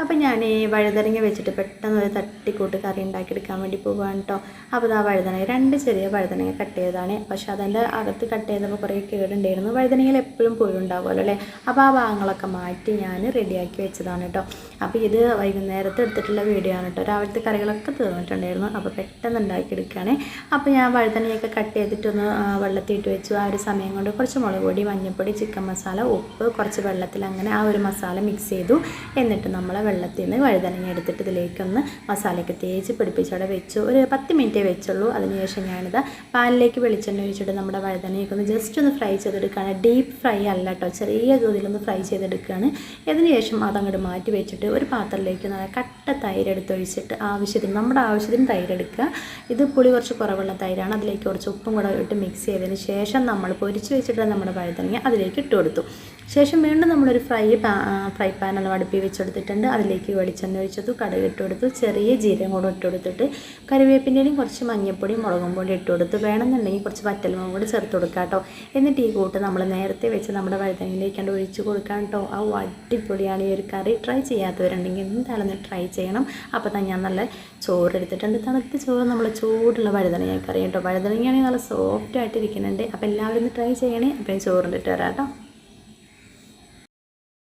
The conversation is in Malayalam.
അപ്പോൾ ഞാൻ വഴുതനങ്ങ വെച്ചിട്ട് പെട്ടെന്ന് ഒരു തട്ടിക്കൂട്ട് കറി ഉണ്ടാക്കിയെടുക്കാൻ വേണ്ടി പോവുകയാണ് കേട്ടോ. അപ്പോൾ ആ വഴുതനങ്ങ 2 ചെറിയ വഴുതനങ്ങ കട്ട് ചെയ്തതാണ്. പക്ഷേ അതിൻ്റെ അകത്ത് കട്ട് ചെയ്തപ്പോൾ കുറേ കേടുണ്ടായിരുന്നു. വഴുതനങ്ങയിൽ എപ്പോഴും പുഴു ഉണ്ടാവുമല്ലോ അല്ലേ. അപ്പോൾ ആ ഭാഗങ്ങളൊക്കെ മാറ്റി ഞാൻ റെഡിയാക്കി വെച്ചതാണ് കേട്ടോ. അപ്പോൾ ഇത് വൈകുന്നേരത്തെ എടുത്തിട്ടുള്ള വീഡിയോ ആണ് കേട്ടോ. രാവിലത്തെ കറികളൊക്കെ തീർന്നിട്ടുണ്ടായിരുന്നു. അപ്പോൾ പെട്ടെന്ന് ഉണ്ടാക്കിയെടുക്കുകയാണ്. അപ്പോൾ ഞാൻ വഴുതനങ്ങയൊക്കെ കട്ട് ചെയ്തിട്ടൊന്ന് വെള്ളത്തിയിട്ട് വെച്ചു. ആ ഒരു സമയം കൊണ്ട് കുറച്ച് മുളക് പൊടി, മഞ്ഞൾപ്പൊടി, ചിക്കൻ മസാല, ഉപ്പ്, കുറച്ച് വെള്ളത്തിൽ അങ്ങനെ ആ ഒരു മസാല മിക്സ് ചെയ്തു. എന്നിട്ട് നമ്മൾ വെള്ളത്തിൽ നിന്ന് വഴുതനങ്ങ എടുത്തിട്ട് ഇതിലേക്കൊന്ന് മസാലയൊക്കെ തേച്ച് പിടിപ്പിച്ചവിടെ വെച്ചു. ഒരു 10 മിനിറ്റേ വെച്ചുള്ളൂ. അതിനുശേഷം ഞാനിത് പാലിലേക്ക് വെളിച്ചെണ്ണ ഒഴിച്ചിട്ട് നമ്മുടെ വഴുതനയൊക്കെ ഒന്ന് ജസ്റ്റ് ഒന്ന് ഫ്രൈ ചെയ്തെടുക്കുകയാണ്. ഡീപ്പ് ഫ്രൈ അല്ല കേട്ടോ, ചെറിയ തോതിലൊന്ന് ഫ്രൈ ചെയ്തെടുക്കുകയാണ്. അതിനുശേഷം അതങ്ങോട്ട് മാറ്റി വെച്ചിട്ട് ഒരു പാത്രത്തിലേക്ക് നല്ല കട്ട തൈര് എടുത്തൊഴിച്ചിട്ട് നമ്മുടെ ആവശ്യത്തിന് തൈര് എടുക്കുക. ഇത് പുളി കുറച്ച് കുറവുള്ള തൈരാണ്. അതിലേക്ക് കുറച്ച് ഉപ്പും കൂടെ ഇട്ട് മിക്സ് ചെയ്തതിന് ശേഷം നമ്മൾ പൊരിച്ച് വെച്ചിട്ട് നമ്മുടെ വഴുതനങ്ങ അതിലേക്ക് ഇട്ട് കൊടുത്തു. ശേഷം വീണ്ടും നമ്മളൊരു ഫ്രൈ പാൻ അടുപ്പിൽ വെച്ചെടുത്തിട്ടുണ്ട്. അതിലേക്ക് വെളിച്ചെണ്ണ ഒഴിച്ചത്, കടുക് ഇട്ട് കൊടുത്തു, ചെറിയ ജീരകം കൂടെ ഇട്ട് കൊടുത്തിട്ട് കറിവേപ്പിൻ്റെയും കുറച്ച് മഞ്ഞൾപ്പൊടിയും മുളകും പൊടി ഇട്ട് കൊടുത്തു. വേണമെന്നുണ്ടെങ്കിൽ കുറച്ച് വറ്റൽമുളകും കൂടി ചേർത്ത് കൊടുക്കുക കേട്ടോ. എന്നിട്ട് ഈ കൂട്ട് നമ്മൾ നേരത്തെ വെച്ച് നമ്മുടെ വഴുതനങ്ങയിലേക്ക് ഒഴിച്ച് കൊടുക്കാം കേട്ടോ. ആ അടിപൊളിയാണ് ഈ ഒരു കറി. ട്രൈ ചെയ്യാത്തവരുണ്ടെങ്കിൽ എന്തായാലും ഒന്ന് ട്രൈ ചെയ്യണം. അപ്പോൾ തന്നെ ഞാൻ നല്ല ചോറ് എടുത്തിട്ടുണ്ട്. തണുത്ത ചോറ്, നമ്മൾ ചൂടുള്ള വഴുതനങ്ങ കറി കേട്ടോ. വഴുതനങ്ങയാണെങ്കിൽ നല്ല സോഫ്റ്റ് ആയിട്ട് ഇരിക്കുന്നുണ്ട്. അപ്പോൾ എല്ലാവരും ഒന്ന് ട്രൈ ചെയ്യണേ. അപ്പോൾ ചോറിൻ്റെ ഇട്ട് വരാം കേട്ടോ.